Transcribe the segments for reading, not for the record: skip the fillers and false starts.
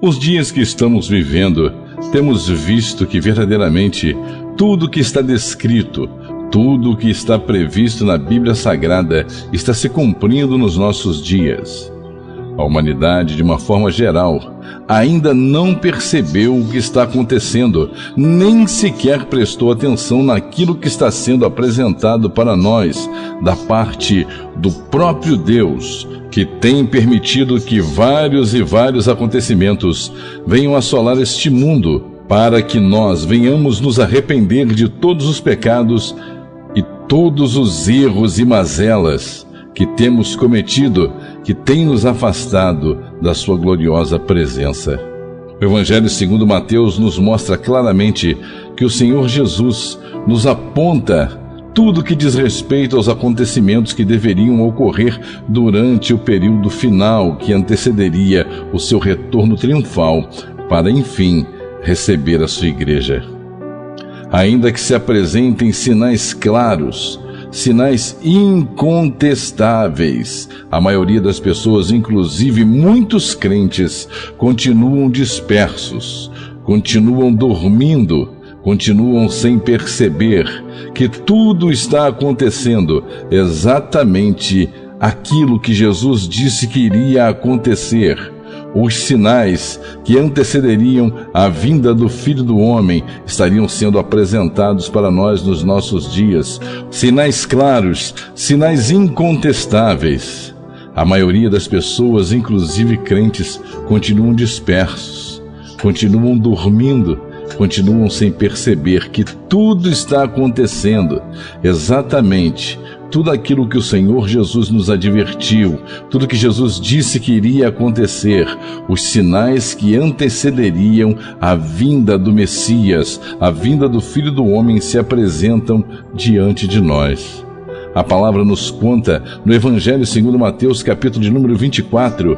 Os dias que estamos vivendo, temos visto que verdadeiramente tudo que está descrito, tudo o que está previsto na Bíblia Sagrada está se cumprindo nos nossos dias. A humanidade, de uma forma geral, ainda não percebeu o que está acontecendo, nem sequer prestou atenção naquilo que está sendo apresentado para nós, da parte do próprio Deus, que tem permitido que vários e vários acontecimentos venham assolar este mundo, para que nós venhamos nos arrepender de todos os pecados e todos os erros e mazelas que temos cometido, que tem nos afastado da sua gloriosa presença. O Evangelho segundo Mateus nos mostra claramente que o Senhor Jesus nos aponta tudo que diz respeito aos acontecimentos que deveriam ocorrer durante o período final que antecederia o seu retorno triunfal para, enfim, receber a sua igreja. Ainda que se apresentem sinais claros, sinais incontestáveis, a maioria das pessoas, inclusive muitos crentes, continuam dispersos, continuam dormindo, continuam sem perceber que tudo está acontecendo exatamente aquilo que Jesus disse que iria acontecer. Os sinais que antecederiam a vinda do Filho do Homem estariam sendo apresentados para nós nos nossos dias. Sinais claros, sinais incontestáveis. A maioria das pessoas, inclusive crentes, continuam dispersos, continuam dormindo, continuam sem perceber que tudo está acontecendo exatamente tudo aquilo que o Senhor Jesus nos advertiu, tudo que Jesus disse que iria acontecer, os sinais que antecederiam a vinda do Messias, a vinda do Filho do Homem se apresentam diante de nós. A palavra nos conta no Evangelho segundo Mateus, capítulo de número 24,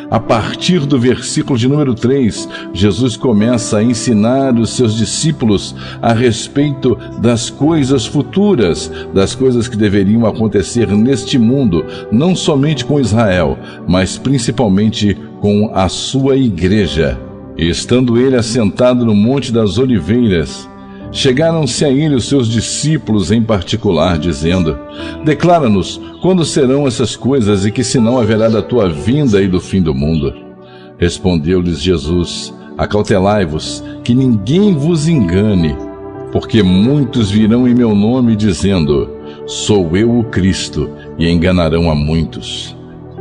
a partir do versículo de número 3, Jesus começa a ensinar os seus discípulos a respeito das coisas futuras, das coisas que deveriam acontecer neste mundo, não somente com Israel, mas principalmente com a sua igreja. E estando ele assentado no Monte das Oliveiras, chegaram-se a ele os seus discípulos em particular, dizendo: declara-nos quando serão essas coisas e que sinal haverá da tua vinda e do fim do mundo. Respondeu-lhes Jesus: acautelai-vos, que ninguém vos engane, porque muitos virão em meu nome dizendo: sou eu o Cristo, e enganarão a muitos.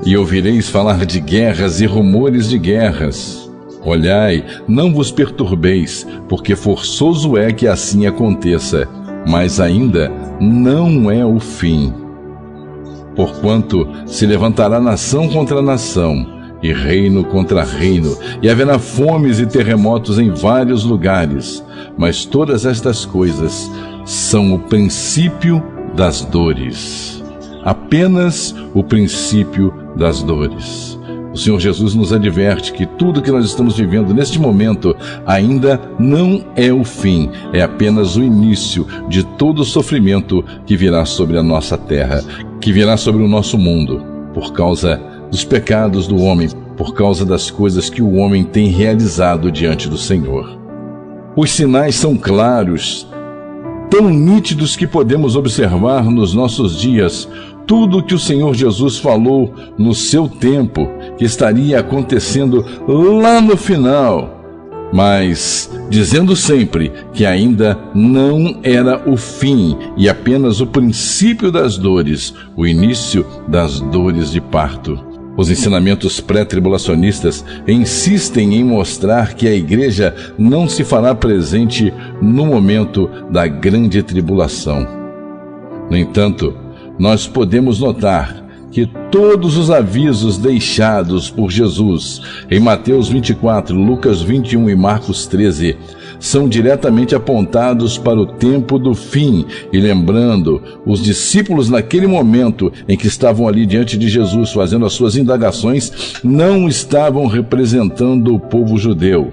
E ouvireis falar de guerras e rumores de guerras. Olhai, não vos perturbeis, porque forçoso é que assim aconteça, mas ainda não é o fim. Porquanto se levantará nação contra nação, e reino contra reino, e haverá fomes e terremotos em vários lugares, mas todas estas coisas são o princípio das dores. Apenas o princípio das dores. O Senhor Jesus nos adverte que tudo que nós estamos vivendo neste momento ainda não é o fim, é apenas o início de todo o sofrimento que virá sobre a nossa terra, que virá sobre o nosso mundo, por causa dos pecados do homem, por causa das coisas que o homem tem realizado diante do Senhor. Os sinais são claros, tão nítidos que podemos observar nos nossos dias tudo o que o Senhor Jesus falou no seu tempo, que estaria acontecendo lá no final, mas dizendo sempre que ainda não era o fim e apenas o princípio das dores, o início das dores de parto. Os ensinamentos pré-tribulacionistas insistem em mostrar que a igreja não se fará presente no momento da grande tribulação. No entanto, nós podemos notar que todos os avisos deixados por Jesus em Mateus 24, Lucas 21 e Marcos 13 são diretamente apontados para o tempo do fim, e lembrando, os discípulos naquele momento em que estavam ali diante de Jesus fazendo as suas indagações, não estavam representando o povo judeu,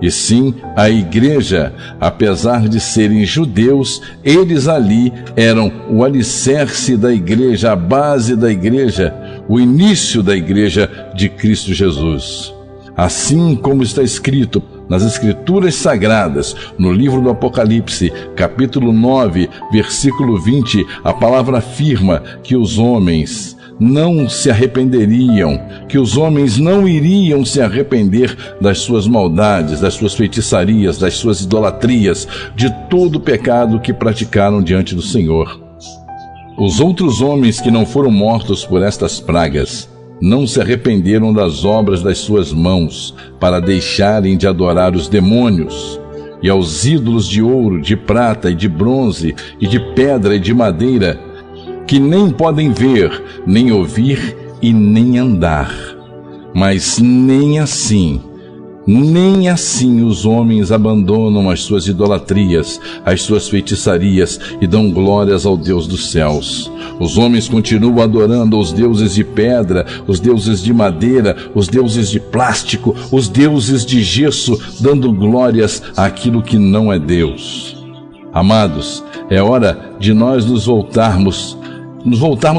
e sim a igreja. Apesar de serem judeus, eles ali eram o alicerce da igreja, a base da igreja, o início da igreja de Cristo Jesus. Assim como está escrito nas Escrituras Sagradas, no livro do Apocalipse, capítulo 9, versículo 20, a palavra afirma que os homens não se arrependeriam, que os homens não iriam se arrepender das suas maldades, das suas feitiçarias, das suas idolatrias, de todo o pecado que praticaram diante do Senhor. Os outros homens que não foram mortos por estas pragas não se arrependeram das obras das suas mãos, para deixarem de adorar os demônios e aos ídolos de ouro, de prata e de bronze e de pedra e de madeira, que nem podem ver, nem ouvir e nem andar. Mas nem assim os homens abandonam as suas idolatrias, as suas feitiçarias e dão glórias ao Deus dos céus. Os homens continuam adorando os deuses de pedra, os deuses de madeira, os deuses de plástico, os deuses de gesso, dando glórias àquilo que não é Deus. Amados, é hora de nós nos voltarmos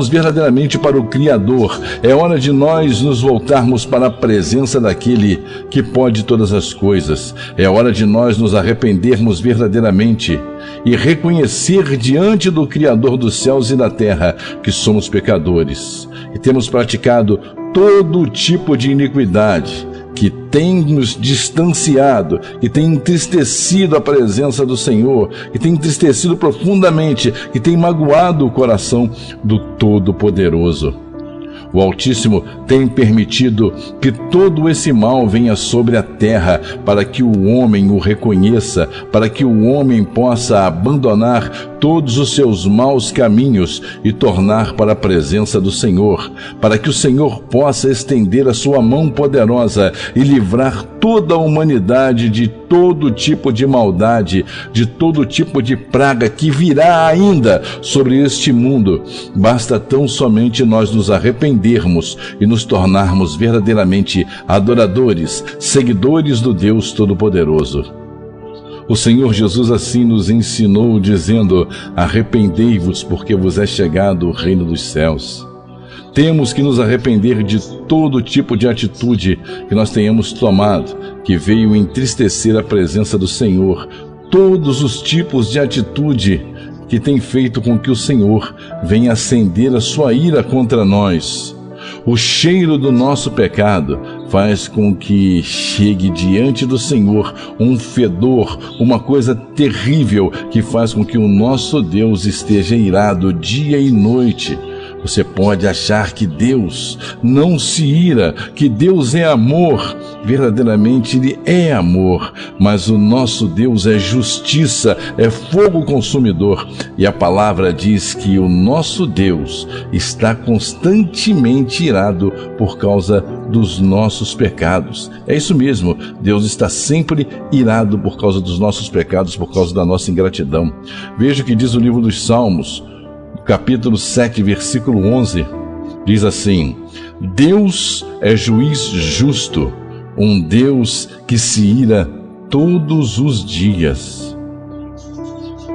verdadeiramente para o Criador. É hora de nós nos voltarmos para a presença daquele que pode todas as coisas. É hora de nós nos arrependermos verdadeiramente e reconhecer diante do Criador dos céus e da terra que somos pecadores e temos praticado todo tipo de iniquidade, que tem nos distanciado, que tem entristecido a presença do Senhor, que tem entristecido profundamente, que tem magoado o coração do Todo-Poderoso. O Altíssimo tem permitido que todo esse mal venha sobre a terra para que o homem o reconheça, para que o homem possa abandonar todos os seus maus caminhos e tornar para a presença do Senhor, para que o Senhor possa estender a sua mão poderosa e livrar toda a humanidade de todo tipo de maldade, de todo tipo de praga que virá ainda sobre este mundo. Basta tão somente nós nos arrependermos e nos tornarmos verdadeiramente adoradores, seguidores do Deus Todo-Poderoso. O Senhor Jesus assim nos ensinou, dizendo: arrependei-vos, porque vos é chegado o reino dos céus. Temos que nos arrepender de todo tipo de atitude que nós tenhamos tomado, que veio entristecer a presença do Senhor. Todos os tipos de atitude que tem feito com que o Senhor venha acender a sua ira contra nós. O cheiro do nosso pecado faz com que chegue diante do Senhor um fedor, uma coisa terrível que faz com que o nosso Deus esteja irado dia e noite. Você pode achar que Deus não se ira, que Deus é amor. Verdadeiramente Ele é amor, mas o nosso Deus é justiça, é fogo consumidor. E a palavra diz que o nosso Deus está constantemente irado por causa dos nossos pecados. É isso mesmo, Deus está sempre irado por causa dos nossos pecados, por causa da nossa ingratidão. Veja o que diz o livro dos Salmos, capítulo 7, versículo 11, diz assim: Deus é juiz justo, um Deus que se ira todos os dias.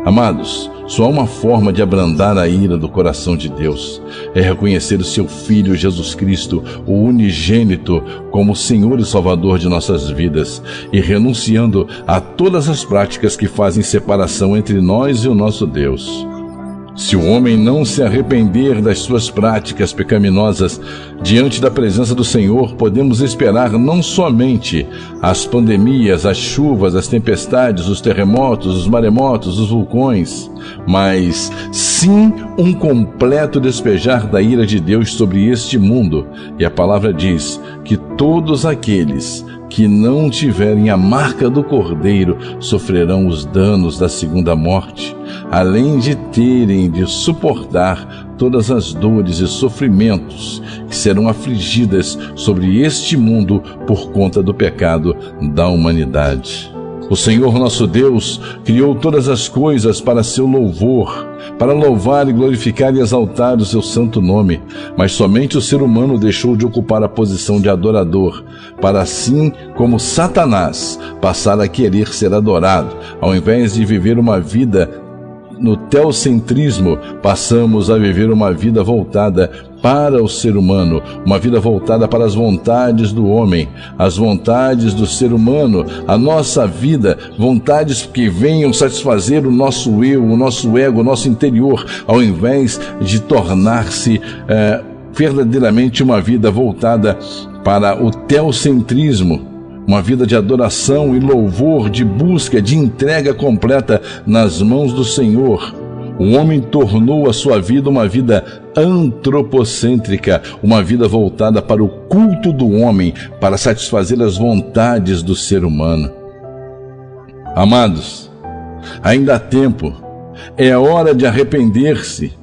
Amados, só há uma forma de abrandar a ira do coração de Deus: é reconhecer o seu Filho Jesus Cristo, o unigênito, como Senhor e Salvador de nossas vidas, e renunciando a todas as práticas que fazem separação entre nós e o nosso Deus. Se o homem não se arrepender das suas práticas pecaminosas diante da presença do Senhor, podemos esperar não somente as pandemias, as chuvas, as tempestades, os terremotos, os maremotos, os vulcões, mas sim um completo despejar da ira de Deus sobre este mundo. E a palavra diz que todos aqueles que não tiverem a marca do Cordeiro sofrerão os danos da segunda morte, além de terem de suportar todas as dores e sofrimentos que serão afligidas sobre este mundo por conta do pecado da humanidade. O Senhor nosso Deus criou todas as coisas para seu louvor, para louvar e glorificar e exaltar o seu santo nome, mas somente o ser humano deixou de ocupar a posição de adorador, para assim como Satanás passar a querer ser adorado, ao invés de viver uma vida no teocentrismo, passamos a viver uma vida voltada para o ser humano, uma vida voltada para as vontades do homem, as vontades do ser humano, a nossa vida, vontades que venham satisfazer o nosso eu, o nosso ego, o nosso interior, ao invés de tornar-se verdadeiramente uma vida voltada para o teocentrismo, uma vida de adoração e louvor, de busca, de entrega completa nas mãos do Senhor. O homem tornou a sua vida uma vida antropocêntrica, uma vida voltada para o culto do homem, para satisfazer as vontades do ser humano. Amados, ainda há tempo, é hora de arrepender-se,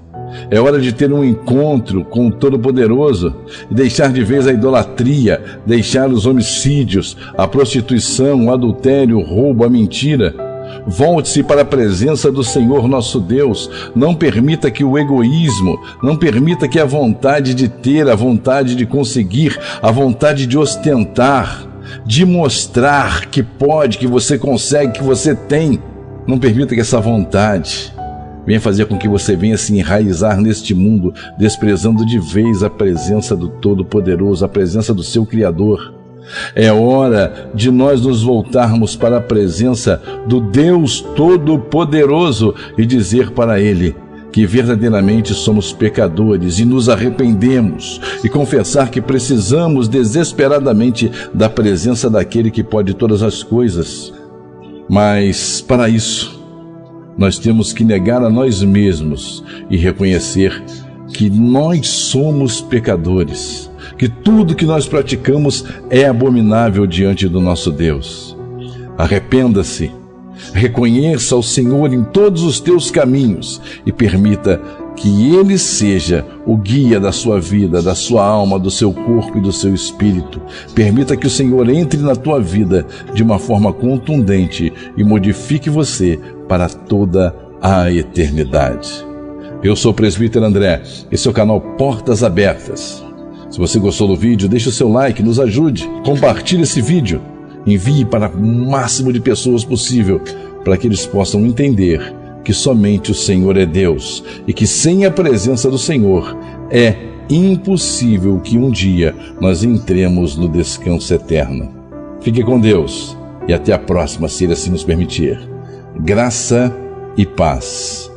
é hora de ter um encontro com o Todo-Poderoso e deixar de vez a idolatria, deixar os homicídios, a prostituição, o adultério, o roubo, a mentira. Volte-se para a presença do Senhor nosso Deus. Não permita que o egoísmo, não permita que a vontade de ter, a vontade de conseguir, a vontade de ostentar, de mostrar que pode, que você consegue, que você tem, não permita que essa vontade venha fazer com que você venha se enraizar neste mundo, desprezando de vez a presença do Todo-Poderoso, a presença do seu Criador. É hora de nós nos voltarmos para a presença do Deus Todo-Poderoso e dizer para Ele que verdadeiramente somos pecadores e nos arrependemos, e confessar que precisamos desesperadamente da presença daquele que pode todas as coisas. Mas, para isso, nós temos que negar a nós mesmos e reconhecer que nós somos pecadores, que tudo que nós praticamos é abominável diante do nosso Deus. Arrependa-se, reconheça o Senhor em todos os teus caminhos e permita que Ele seja o guia da sua vida, da sua alma, do seu corpo e do seu espírito. Permita que o Senhor entre na tua vida de uma forma contundente e modifique você para toda a eternidade. Eu sou o Presbítero André, esse é o canal Portas Abertas. Se você gostou do vídeo, deixe o seu like, nos ajude, compartilhe esse vídeo, envie para o máximo de pessoas possível, para que eles possam entender que somente o Senhor é Deus e que sem a presença do Senhor é impossível que um dia nós entremos no descanso eterno. Fique com Deus e até a próxima, se Ele assim nos permitir. Graça e paz.